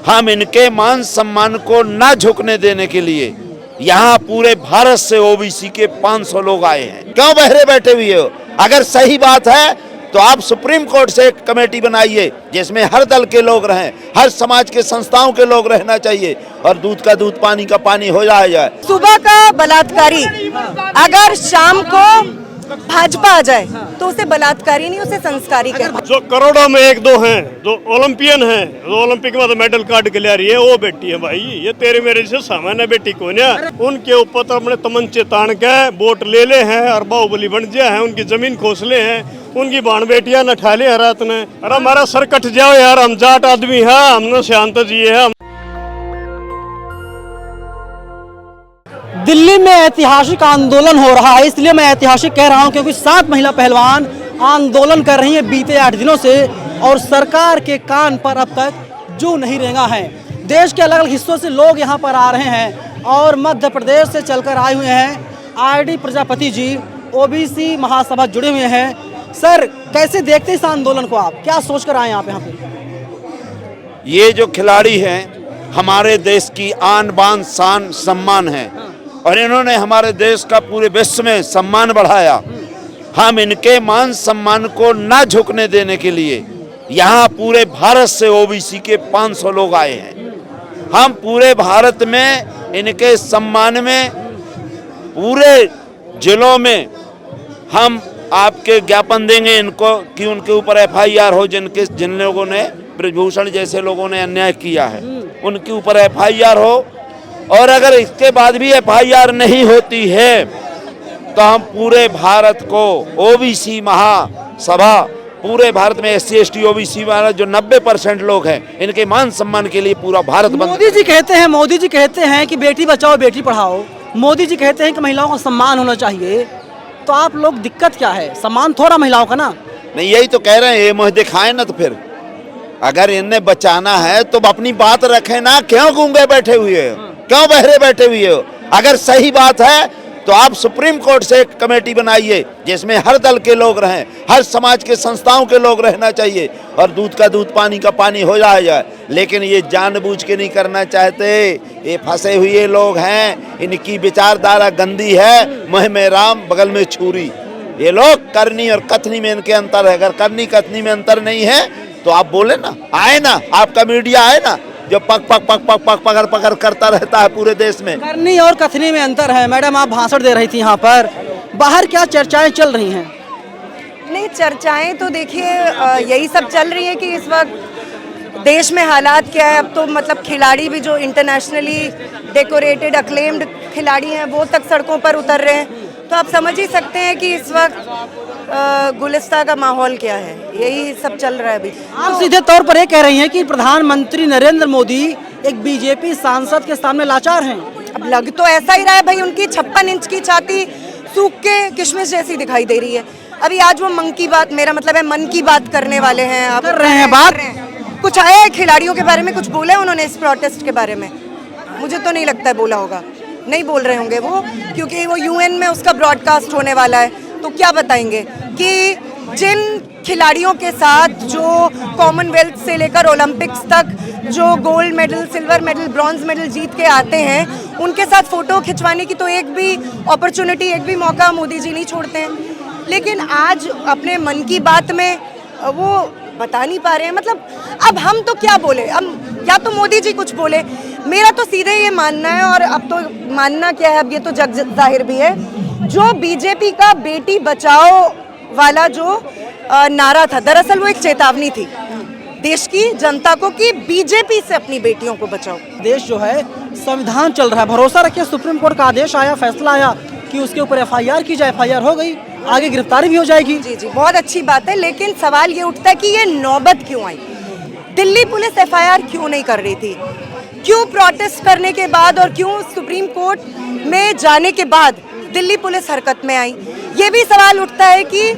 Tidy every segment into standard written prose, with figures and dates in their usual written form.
हम इनके मान सम्मान को ना झुकने देने के लिए यहाँ पूरे भारत से ओबीसी के 500 लोग आए हैं। क्यों बहरे बैठे हुए हो? अगर सही बात है तो आप सुप्रीम कोर्ट से एक कमेटी बनाइए जिसमें हर दल के लोग रहें, हर समाज के संस्थाओं के लोग रहना चाहिए और दूध का दूध पानी का पानी हो जाए। सुबह का बलात्कारी अगर शाम को भाजपा आ जाए तो उसे बलात्कारी नहीं, उसे संस्कारी कहते हैं। जो करोड़ों में एक दो हैं जो ओलंपियन हैं, जो ओलंपिक में तो मेडल काट के ले रही है, वो बेटी है भाई। ये तेरे मेरे से सामान्य बेटी कौन है? उनके ऊपर तो अपने तमंचे तान के वोट ले ले हैं और बाहुबली बन गया है, उनकी जमीन खोसले हैं, उनकी बाण बेटियां न ठाले हैं रात ने। अरे हमारा सर कट जाओ यार, हम जाट आदमी है, हमने शांत जिए है। दिल्ली में ऐतिहासिक आंदोलन हो रहा है, इसलिए मैं ऐतिहासिक कह रहा हूं क्योंकि 7 महिला पहलवान आंदोलन कर रही हैं बीते 8 दिनों से और सरकार के कान पर अब तक जू नहीं रेंगा है। देश के अलग अलग हिस्सों से लोग यहां पर आ रहे हैं और मध्य प्रदेश से चलकर आए हुए हैं आरडी प्रजापति जी, ओबीसी महासभा जुड़े हुए हैं। सर, कैसे देखते हैं इस आंदोलन को? आप क्या सोचकर आए यहाँ पे? ये जो खिलाड़ी हैं हमारे देश की आन बान शान सम्मान है और इन्होंने हमारे देश का पूरे विश्व में सम्मान बढ़ाया। हम इनके मान सम्मान को ना झुकने देने के लिए यहाँ पूरे भारत से ओबीसी के 500 लोग आए हैं। हम पूरे भारत में इनके सम्मान में पूरे जिलों में हम आपके ज्ञापन देंगे इनको कि उनके ऊपर FIR हो। जिन लोगों ने ब्रजभूषण जैसे लोगों ने अन्याय किया है उनके ऊपर FIR हो, और अगर इसके बाद भी FIR नहीं होती है तो हम पूरे भारत को ओबीसी महासभा, पूरे भारत में SC ST OBC वाला जो 90% लोग हैं, इनके मान सम्मान के लिए पूरा भारत बंद। मोदी जी कहते हैं कि बेटी बचाओ बेटी पढ़ाओ। मोदी जी कहते हैं कि महिलाओं का सम्मान होना चाहिए। तो आप लोग दिक्कत क्या है? सम्मान थोड़ा महिलाओं का ना? नहीं, यही तो कह रहे हैं, ये मुँह दिखाए ना। तो फिर अगर इन्हें बचाना है तो अपनी बात रखें ना। क्यों गूंगे बैठे हुए हो? क्यों बहरे बैठे हुए हो? अगर सही बात है तो आप सुप्रीम कोर्ट से एक कमेटी बनाइए जिसमें हर दल के लोग रहें, हर समाज के संस्थाओं के लोग रहना चाहिए और दूध का दूध पानी का पानी हो जाए। लेकिन ये जानबूझ के नहीं करना चाहते। ये फंसे हुए लोग हैं, इनकी विचारधारा गंदी है। मुँह में राम बगल में छुरी। ये लोग करनी और कथनी में इनके अंतर है। अगर करनी कथनी में अंतर नहीं है तो आप बोले ना, आए ना, आपका मीडिया आए ना जो पकड़ करता रहता है पूरे देश में। करनी और कथनी में अंतर है। मैडम, आप भाषण दे रही थी यहाँ पर, बाहर क्या चर्चाएं चल रही हैं? नहीं, चर्चाएं तो देखिए यही सब चल रही है कि इस वक्त देश में हालात क्या है। अब तो मतलब खिलाड़ी भी जो इंटरनेशनली डेकोरेटेड अक्लेम्ड खिलाड़ी हैं वो तक सड़कों पर उतर रहे हैं। तो आप समझ ही सकते हैं कि इस वक्त गुलिस्ता का माहौल क्या है। यही सब चल रहा है अभी। आप सीधे तौर पर ये कह रही हैं कि प्रधानमंत्री नरेंद्र मोदी एक बीजेपी सांसद के सामने लाचार हैं। अब लग तो ऐसा ही रहा है भाई। उनकी 56 इंच की छाती सूख के किशमिश जैसी दिखाई दे रही है। अभी आज वो मन की बात, मेरा मतलब है मन की बात करने वाले हैं। आप कर रहे हैं बात? कुछ आया है खिलाड़ियों के बारे में? कुछ बोले उन्होंने इस प्रोटेस्ट के बारे में? मुझे तो नहीं लगता है बोला होगा। नहीं बोल रहे होंगे वो, क्योंकि वो UN में उसका ब्रॉडकास्ट होने वाला है। तो क्या बताएंगे कि जिन खिलाड़ियों के साथ जो कॉमनवेल्थ से लेकर ओलंपिक्स तक जो gold medal, silver medal, bronze medal जीत के आते हैं, उनके साथ फोटो खिंचवाने की तो एक भी अपॉर्चुनिटी, एक भी मौका मोदी जी नहीं छोड़ते हैं। लेकिन आज अपने मन की बात में वो बता नहीं पा रहे हैं। मतलब अब हम तो क्या बोले? अब या तो मोदी जी कुछ बोले। मेरा तो सीधे ये मानना है, और अब तो मानना क्या है, अब ये तो जग जाहिर भी है, जो बीजेपी का बेटी बचाओ वाला जो नारा था, दरअसल वो एक चेतावनी थी देश की जनता को कि बीजेपी से अपनी बेटियों को बचाओ। देश जो है संविधान चल रहा है, भरोसा रखिए। सुप्रीम कोर्ट का आदेश आया, फैसला आया कि उसके ऊपर FIR की जाए। FIR हो गई, आगे गिरफ्तारी भी हो जाएगी। जी जी, बहुत अच्छी बात है। लेकिन सवाल ये उठता है कि ये नौबत क्यों आई? दिल्ली पुलिस FIR क्यों नहीं कर रही थी? क्यों प्रोटेस्ट करने के बाद और क्यों सुप्रीम कोर्ट में जाने के बाद दिल्ली पुलिस हरकत में आई? ये भी सवाल उठता है कि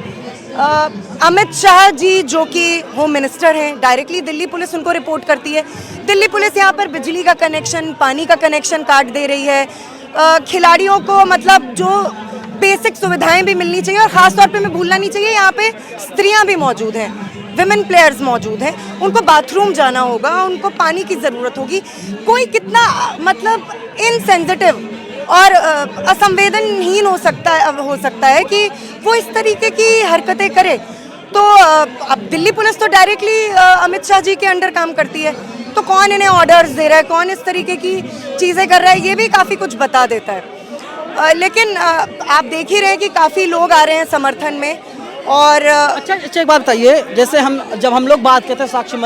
अमित शाह जी जो कि होम मिनिस्टर हैं, डायरेक्टली दिल्ली पुलिस उनको रिपोर्ट करती है। दिल्ली पुलिस यहाँ पर बिजली का कनेक्शन, पानी का कनेक्शन काट दे रही है। खिलाड़ियों को मतलब जो बेसिक सुविधाएं भी मिलनी चाहिए, और ख़ास तौर पे मैं भूलना नहीं चाहिए यहाँ पे स्त्रियाँ भी मौजूद हैं, विमेन प्लेयर्स मौजूद हैं, उनको बाथरूम जाना होगा, उनको पानी की ज़रूरत होगी, कोई कितना मतलब इनसेंसिटिव और असंवेदनहीन हो सकता है कि वो इस तरीके की हरकतें करे। तो अब दिल्ली पुलिस तो डायरेक्टली अमित शाह जी के अंडर काम करती है, तो कौन इन्हें ऑर्डर्स दे रहा है, कौन इस तरीके की चीज़ें कर रहा है, ये भी काफ़ी कुछ बता देता है। लेकिन आप देख ही रहे हैं कि काफ़ी लोग आ रहे हैं समर्थन में। और अच्छा एक बात बताइए, जैसे जब हम लोग बात करते हैं साक्षी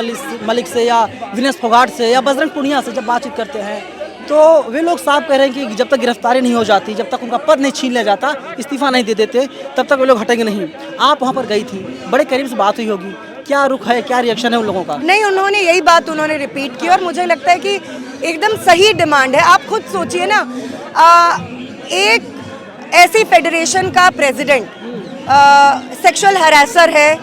मलिक से या विनेश फोगाट से या बजरंग पुनिया से जब बातचीत करते हैं, तो वे लोग साफ कह रहे हैं कि जब तक गिरफ्तारी नहीं हो जाती, जब तक उनका पद नहीं छीन लिया जाता, इस्तीफा नहीं दे देते, तब तक वे लोग हटेंगे नहीं। आप वहाँ पर गई थी, बड़े करीब से बात हुई होगी, क्या रुख है, क्या रिएक्शन है उन लोगों का? नहीं, उन्होंने यही बात रिपीट की और मुझे लगता है कि एकदम सही डिमांड है। आप खुद सोचिए ना, एक ऐसी फेडरेशन का प्रेसिडेंट सेक्सुअल हरासर है,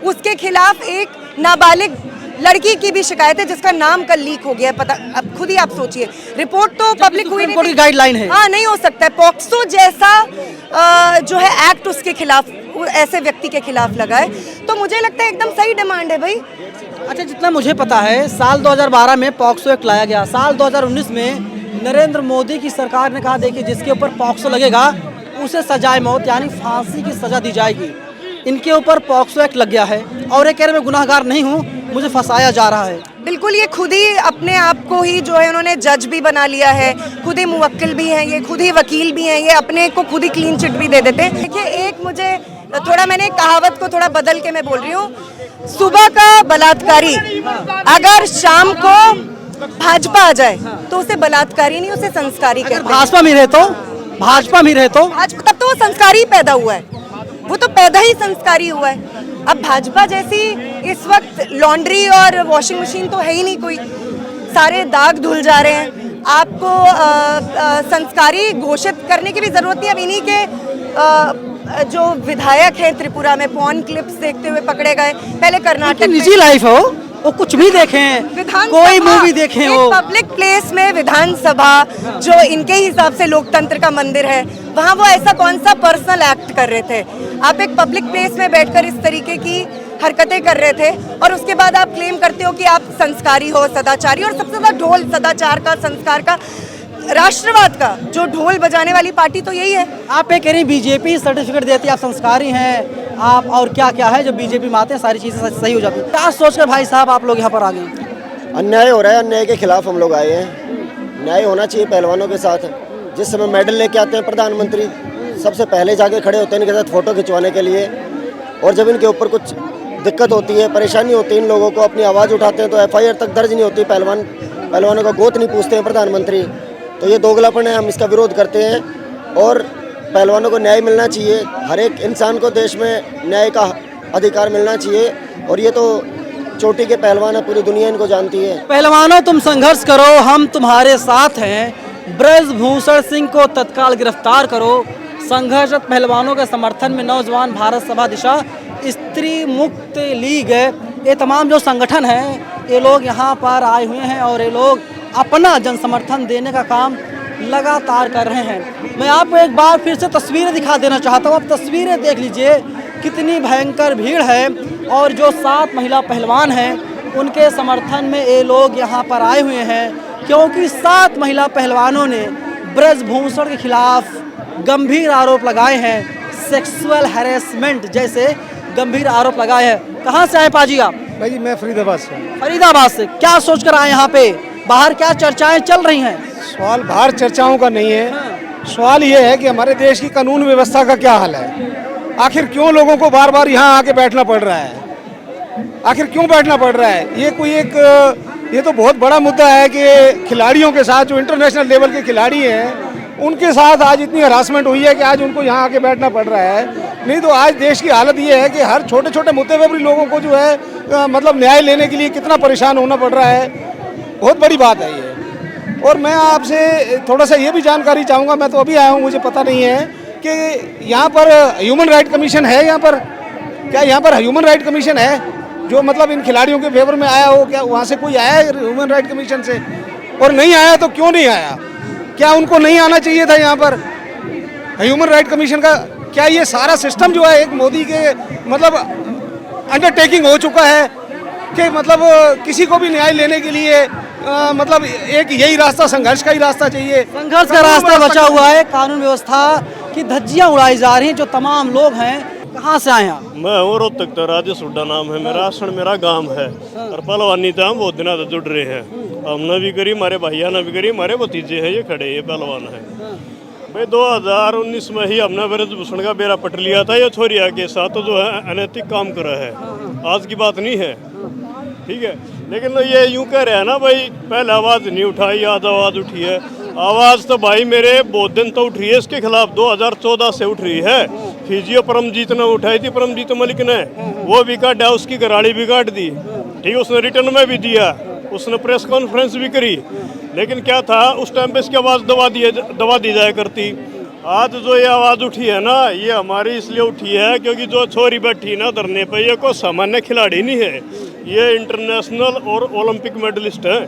उसके खिलाफ एक नाबालिग लड़की की भी शिकायत है जिसका नाम कल लीक हो गया है। पता, अब खुद ही आप सोचिए, रिपोर्ट तो पब्लिक हुई नहीं, कोर्ट की गाइडलाइन है। हाँ, नहीं हो सकता है। पॉक्सो जैसा जो है एक्ट उसके खिलाफ, ऐसे व्यक्ति के खिलाफ लगा है, तो मुझे लगता है एकदम सही डिमांड है भाई। अच्छा, जितना मुझे पता है साल 2012 में पॉक्सो एक्ट लाया गया, साल 2019 में नरेंद्र मोदी की सरकार ने कहा देखिए जिसके ऊपर पॉक्सो लगेगा उसे सजाए मौत यानी फांसी की सजा दी जाएगी। इनके ऊपर पॉक्सो एक्ट लग गया है और ये कह रहे मैं गुनाहगार नहीं हूँ, मुझे फंसाया जा रहा है। बिल्कुल, ये खुद ही अपने आप को ही जो है उन्होंने जज भी बना लिया है, खुद ही मुवक्किल भी हैं, ये खुद ही वकील भी हैं, ये अपने को खुद ही क्लीन चिट भी दे देते हैं। देखिए, एक मुझे थोड़ा, मैंने कहावत को थोड़ा बदल के मैं बोल रही हूँ, सुबह का बलात्कारी अगर शाम को भाजपा आ जाए तो उसे बलात्कारी नहीं, उसे संस्कारी कहते हैं। भाजपा में रहे तो तब तो वो संस्कारी पैदा हुआ है, वो तो पैदा ही संस्कारी हुआ है। अब भाजपा जैसी इस वक्त लॉन्ड्री और वॉशिंग मशीन तो है ही नहीं कोई, सारे दाग धुल जा रहे हैं। आपको संस्कारी घोषित करने की भी जरूरत नहीं। अब इन्हीं के जो विधायक हैं त्रिपुरा में पॉर्न क्लिप्स देखते हुए पकड़े गए, पहले कर्नाटक में। निजी लाइफ हो, वो कुछ भी देखें, कोई मूवी देखें, हो पब्लिक प्लेस में विधानसभा जो इनके हिसाब से लोकतंत्र का मंदिर है, वहाँ वो ऐसा कौन सा पर्सनल एक्ट कर रहे थे? आप एक पब्लिक प्लेस में बैठकर इस तरीके की हरकतें कर रहे थे और उसके बाद आप क्लेम करते हो कि आप संस्कारी हो, सदाचारी। और सबसे ज्यादा ढोल सदाचार का, संस्कार का, राष्ट्रवाद का जो ढोल बजाने वाली पार्टी तो यही है। आप ये कह रही बीजेपी सर्टिफिकेट देती है, आप संस्कारी हैं आप, और क्या क्या है जो बीजेपी में आते हैं सारी चीजें सही हो जाती है। क्या सोचकर भाई साहब आप लोग यहाँ पर आ गए? अन्याय हो रहा है, अन्याय के खिलाफ हम लोग आए हैं। न्याय होना चाहिए पहलवानों के साथ। जिस समय मेडल लेके आते हैं प्रधानमंत्री, सबसे पहले जाके खड़े होते हैं इनके साथ फोटो खिंचवाने के लिए, और जब इनके ऊपर कुछ दिक्कत होती है, परेशानी होती है, इन लोगों को अपनी आवाज़ उठाते हैं तो FIR तक दर्ज नहीं होती। पहलवानों का गोत नहीं पूछते हैं प्रधानमंत्री, तो ये दोगलापन है, हम इसका विरोध करते हैं। और पहलवानों को न्याय मिलना चाहिए, हर एक इंसान को देश में न्याय का अधिकार मिलना चाहिए। और ये तो चोटी के पहलवान है, पूरी दुनिया इनको जानती है। पहलवानों तुम संघर्ष करो, हम तुम्हारे साथ हैं। ब्रजभूषण सिंह को तत्काल गिरफ्तार करो। संघर्षरत पहलवानों के समर्थन में नौजवान भारत सभा दिशा, स्त्री मुक्त लीग, ये तमाम जो संगठन हैं ये लोग यहाँ पर आए हुए हैं और ये लोग अपना जन समर्थन देने का काम लगातार कर रहे हैं। मैं आपको एक बार फिर से तस्वीरें दिखा देना चाहता हूँ। आप तस्वीरें देख लीजिए, कितनी भयंकर भीड़ है और जो 7 महिला पहलवान हैं उनके समर्थन में ये लोग यहाँ पर आए हुए हैं, क्योंकि 7 महिला पहलवानों ने ब्रजभूषण के खिलाफ गंभीर आरोप लगाए हैं, सेक्सुअल हैरेसमेंट जैसे गंभीर आरोप लगाए हैं। कहाँ से आए पाजी आप? भाई मैं फरीदाबाद से। फरीदाबाद से। क्या सोचकर आए यहाँ पे? बाहर क्या चर्चाएं चल रही हैं? सवाल बाहर चर्चाओं का नहीं है, सवाल ये है कि हमारे देश की कानून व्यवस्था का क्या हाल है। आखिर क्यों लोगों को बार बार यहाँ आके बैठना पड़ रहा है? आखिर क्यों बैठना पड़ रहा है? ये तो बहुत बड़ा मुद्दा है कि खिलाड़ियों के साथ, जो इंटरनेशनल लेवल के खिलाड़ी हैं, उनके साथ आज इतनी हरासमेंट हुई है कि आज उनको यहाँ आके बैठना पड़ रहा है। नहीं तो आज देश की हालत ये है कि हर छोटे छोटे मुद्दे पर भी लोगों को जो है मतलब न्याय लेने के लिए कितना परेशान होना पड़ रहा है। बहुत बड़ी बात है ये। और मैं आपसे थोड़ा सा ये भी जानकारी चाहूँगा, मैं तो अभी आया हूँ, मुझे पता नहीं है कि यहाँ पर ह्यूमन राइट कमीशन है। यहाँ पर क्या यहाँ पर ह्यूमन राइट कमीशन है जो मतलब इन खिलाड़ियों के फेवर में आया हो? क्या वहाँ से कोई आया है ह्यूमन राइट कमीशन से? और नहीं आया तो क्यों नहीं आया? क्या उनको नहीं आना चाहिए था यहाँ पर? ह्यूमन राइट कमीशन का क्या ये सारा सिस्टम जो है एक मोदी के मतलब अंडरटेकिंग हो चुका है कि मतलब किसी को भी न्याय लेने के लिए मतलब एक यही रास्ता, संघर्ष का ही रास्ता चाहिए। संघर्ष का रास्ता बचा हुआ है, कानून व्यवस्था की धज्जियां उड़ाई जा रही हैं। जो तमाम लोग हैं, कहाँ से आए हैं आप? मैं हूँ रोहतक तो, राजेश हुड्डा नाम है मेरा, आसण मेरा गांव है। और पहलवानी तो हम बहुत दिनों से जुड़ रहे हैं, हमने भी करी, हमारे भैया ने भी करी, हमारे भतीजे हैं ये खड़े, ये पहलवान है भाई। 2019 में ही हमने ब्रजभूषण का बेरा पट लिया था ये छोरिया के साथ, तो जो है अनैतिक काम कर रहा है, आज की बात नहीं है, ठीक है। लेकिन ये यूं कह रहे हैं ना भाई, पहले आवाज़ नहीं उठाई, आज आवाज़ उठी है। आवाज़ तो भाई मेरे बहुत दिन तो उठ रही है इसके खिलाफ, 2014 से उठ रही है। फिजियो परमजीत ने उठाई थी, परमजीत मलिक ने, वो भी काटा, उसकी गराड़ी भी काट दी, ठीक है। उसने रिटर्न में भी दिया, उसने प्रेस कॉन्फ्रेंस भी करी, लेकिन क्या था उस टाइम पे इसकी आवाज़ दबा दी जाया करती। आज जो ये आवाज़ उठी है ना, ये हमारी इसलिए उठी है क्योंकि जो छोरी बैठी ना धरने पे, ये कोई सामान्य खिलाड़ी नहीं है, ये इंटरनेशनल और ओलंपिक मेडलिस्ट है।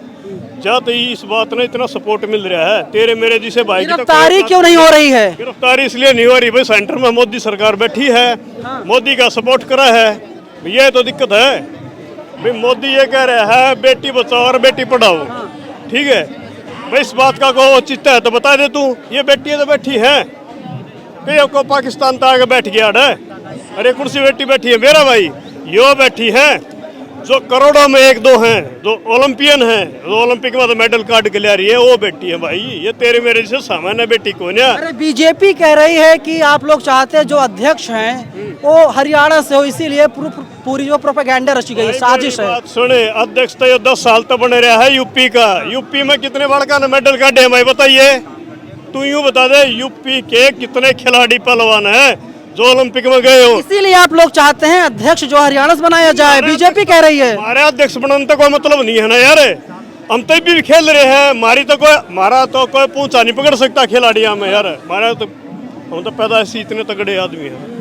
जब तो इस बात ने इतना सपोर्ट मिल रहा है, तेरे मेरे जिसे भाई की गिरफ्तारी क्यों नहीं हो रही है? गिरफ्तारी इसलिए नहीं हो रही भाई, सेंटर में मोदी सरकार बैठी है, मोदी का सपोर्ट करा है, ये तो दिक्कत है भाई। मोदी ये कह रहा है बेटी बचाओ और बेटी पढ़ाओ, ठीक है भाई। इस बात का को चिंता है तो बता दे तू, ये बेटी तो बैठी है कि को पाकिस्तान तो आगे बैठ गया है, अरे कुर्सी बेटी बैठी है मेरा भाई, यो बैठी है जो करोड़ों में एक दो हैं, जो ओलंपियन हैं, जो ओलंपिक में तो मेडल कार्ड के लिए आ रही है, वो बेटी है भाई। ये तेरे मेरे जैसे सामान्य बेटी को ना। अरे बीजेपी कह रही है कि आप लोग चाहते हैं जो अध्यक्ष हैं वो हरियाणा से हो, इसीलिए पूरी जो प्रोपेगेंडा रची गई, साजिश है। बात सुने, अध्यक्ष तो ये 10 साल तक बने रहा है यूपी का, यूपी में कितने बड़का ने मेडल काटे हैं भाई बताइए, तू यूं बता दे, यूपी के कितने खिलाड़ी पहलवान है जो ओलंपिक में गए हो। इसीलिए आप लोग चाहते हैं अध्यक्ष जो हरियाणा से बनाया जाए, बीजेपी कह रही है। हमारे अध्यक्ष बनाने का कोई मतलब नहीं है ना यार, हम तो भी खेल रहे हैं, हमारा तो कोई पूंछा नहीं पकड़ सकता खिलाड़ियों में यार, हमारा तो हम तो पैदा से इतने तगड़े आदमी हैं।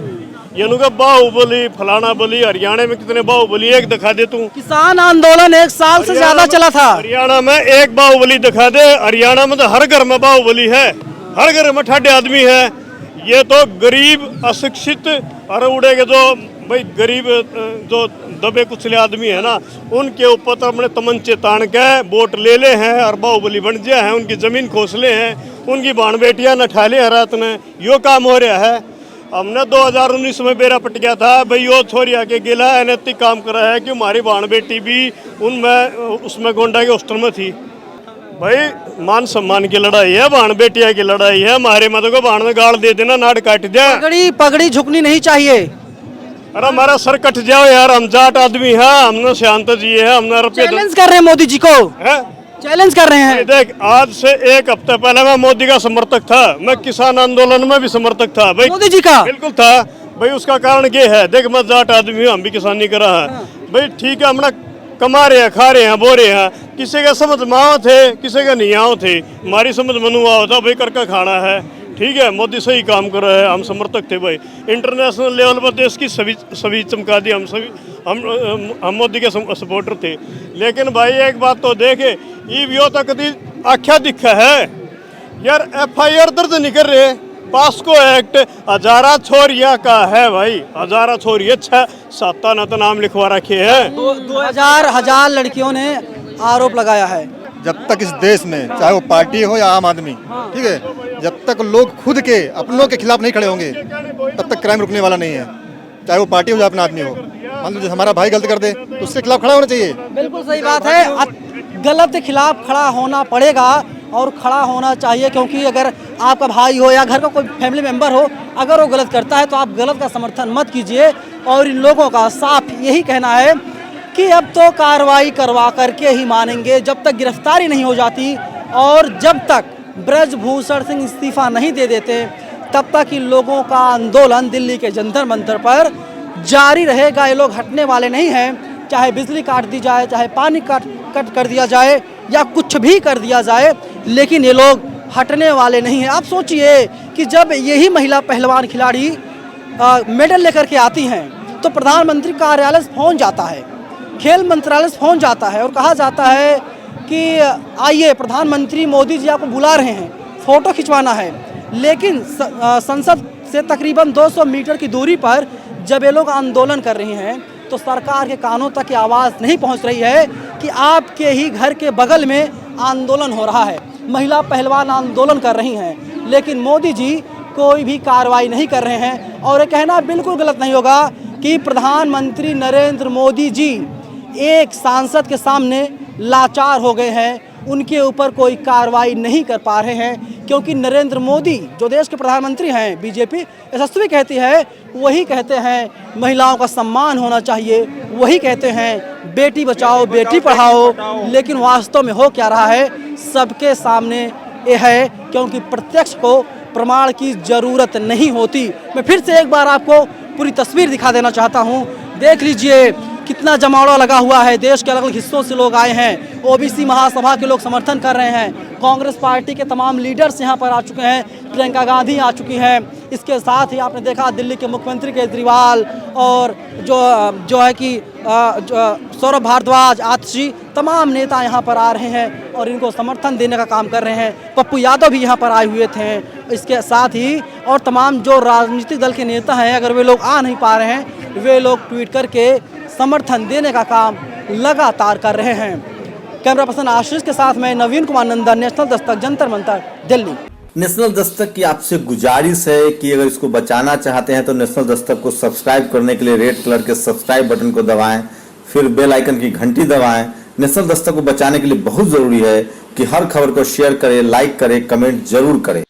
ये नुका बाहुबली फलाना बली, हरियाणा में कितने बाहुबली, एक दिखा दे तू। किसान आंदोलन 1 साल से ज्यादा चला था, हरियाणा में एक बाहुबली दिखा दे, हरियाणा में तो हर घर में बाहुबली है, हर घर में ठाडे आदमी है। ये तो गरीब अशिक्षित और उड़ेगे जो भाई गरीब जो दबे कुचले आदमी है ना, उनके ऊपर तो अपने तमंचे तान के वोट ले ले हैं और बाहुबली बन गया है, उनकी जमीन खोसले हैं, उनकी बाण बेटियां न ठाले हैं रात में, यो काम हो रहा है। हमने 2019 में बेरा पट गया था भाई, यो छोरिया के गिला अनैतिक काम कर रहा है कि हमारी बाण बेटी भी उनमें उसमें गोंडा के हॉस्टल में थी। भाई मान सम्मान की लड़ाई है, बाण बेटिया की लड़ाई है, हमारे मत को बाण में गाड़ दे देना, नाड़ काट दिया, पगड़ी झुकनी नहीं चाहिए। अरे हमारा सर कट जाओ यार, हम जाट आदमी हैं, हमने शांत जी है, हमने रुपये चैलेंज कर रहे हैं मोदी जी को, चैलेंज कर रहे हैं। देख आज से 1 हफ्ते पहले मैं मोदी का समर्थक था, मैं किसान आंदोलन में भी समर्थक था भाई, मोदी जी का बिल्कुल था भाई। उसका कारण ये है, देख मैं जाट आदमी हूँ, हम भी किसानी कर रहा है भाई, ठीक है, हम कमा रहे हैं, खा रहे हैं, बो रहे हैं, किसी का समझ में आओ थे, किसी का नहीं आओ थे, हमारी समझ मनु आओ था भाई, करके खाना है, ठीक है। मोदी सही काम कर रहे हैं, हम समर्थक थे भाई, इंटरनेशनल लेवल पर देश की सभी चमका दी, हम मोदी के सपोर्टर थे। लेकिन भाई एक बात तो देखे, ये तक आख्या दिखा है यार, FIR दर्ज नहीं कर रहे, पास्को एक्ट हजारा छोरिया का है भाई, हजारा छोरिया 6-7 न तो नाम लिखवा रखे हैं, 2000 लड़कियों ने आरोप लगाया है। जब तक इस देश में चाहे वो पार्टी हो या आम आदमी, ठीक है, जब तक लोग खुद के अपनों के खिलाफ नहीं खड़े होंगे तब तक क्राइम रुकने वाला नहीं है, चाहे वो पार्टी हो या अपना आदमी हो। मान लो हमारा भाई गलत कर दे तो उसके खिलाफ खड़ा होना चाहिए। बिल्कुल सही बात है, गलत के खिलाफ खड़ा होना पड़ेगा और खड़ा होना चाहिए, क्योंकि अगर आपका भाई हो या घर का कोई फैमिली मेंबर हो, अगर वो गलत करता है तो आप गलत का समर्थन मत कीजिए। और इन लोगों का साफ यही कहना है कि अब तो कार्रवाई करवा करके ही मानेंगे, जब तक गिरफ्तारी नहीं हो जाती और जब तक ब्रजभूषण सिंह इस्तीफा नहीं दे देते, तब तक इन लोगों का आंदोलन दिल्ली के जंतर मंतर पर जारी रहेगा। ये लोग हटने वाले नहीं हैं, चाहे बिजली काट दी जाए, चाहे पानी कट कर दिया जाए या कुछ भी कर दिया जाए, लेकिन ये लोग हटने वाले नहीं हैं। आप सोचिए कि जब यही महिला पहलवान खिलाड़ी मेडल लेकर के आती हैं तो प्रधानमंत्री कार्यालय से फ़ोन जाता है, खेल मंत्रालय से फ़ोन जाता है और कहा जाता है कि आइए प्रधानमंत्री मोदी जी आपको बुला रहे हैं, फ़ोटो खिंचवाना है। लेकिन संसद से तकरीबन 200 मीटर की दूरी पर जब ये लोग आंदोलन कर रहे हैं तो सरकार के कानों तक ये आवाज़ नहीं पहुंच रही है कि आपके ही घर के बगल में आंदोलन हो रहा है, महिला पहलवान आंदोलन कर रही हैं, लेकिन मोदी जी कोई भी कार्रवाई नहीं कर रहे हैं। और ये कहना बिल्कुल गलत नहीं होगा कि प्रधानमंत्री नरेंद्र मोदी जी एक सांसद के सामने लाचार हो गए हैं, उनके ऊपर कोई कार्रवाई नहीं कर पा रहे हैं, क्योंकि नरेंद्र मोदी जो देश के प्रधानमंत्री हैं, बीजेपी यशस्वी कहती है, वही कहते हैं महिलाओं का सम्मान होना चाहिए, वही कहते हैं बेटी बचाओ बेटी पढ़ाओ, लेकिन वास्तव में हो क्या रहा है सबके सामने ये है, क्योंकि प्रत्यक्ष को प्रमाण की ज़रूरत नहीं होती। मैं फिर से एक बार आपको पूरी तस्वीर दिखा देना चाहता हूँ, देख लीजिए कितना जमावड़ा लगा हुआ है, देश के अलग अलग हिस्सों से लोग आए हैं, ओबीसी महासभा के लोग समर्थन कर रहे हैं, कांग्रेस पार्टी के तमाम लीडर्स यहां पर आ चुके हैं, प्रियंका गांधी आ चुकी हैं, इसके साथ ही आपने देखा दिल्ली के मुख्यमंत्री केजरीवाल और जो है कि सौरभ भारद्वाज, आतिशी, तमाम नेता यहां पर आ रहे हैं और इनको समर्थन देने का काम कर रहे हैं। पप्पू यादव भी यहां पर आए हुए थे, इसके साथ ही और तमाम जो राजनीतिक दल के नेता हैं, अगर वे लोग आ नहीं पा रहे हैं, वे लोग ट्वीट करके समर्थन देने का काम लगातार कर रहे हैं। कैमरा पर्सन आशीष के साथ मैं नवीन कुमार नंदन, नेशनल दस्तक, जंतर मंतर, दिल्ली। नेशनल दस्तक की आपसे गुजारिश है कि अगर इसको बचाना चाहते हैं तो नेशनल दस्तक को सब्सक्राइब करने के लिए रेड कलर के सब्सक्राइब बटन को दबाएं, फिर बेल आइकन की घंटी दबाएं। नेशनल दस्तक को बचाने के लिए बहुत जरूरी है कि हर खबर को शेयर करें, लाइक करें, कमेंट जरूर करें।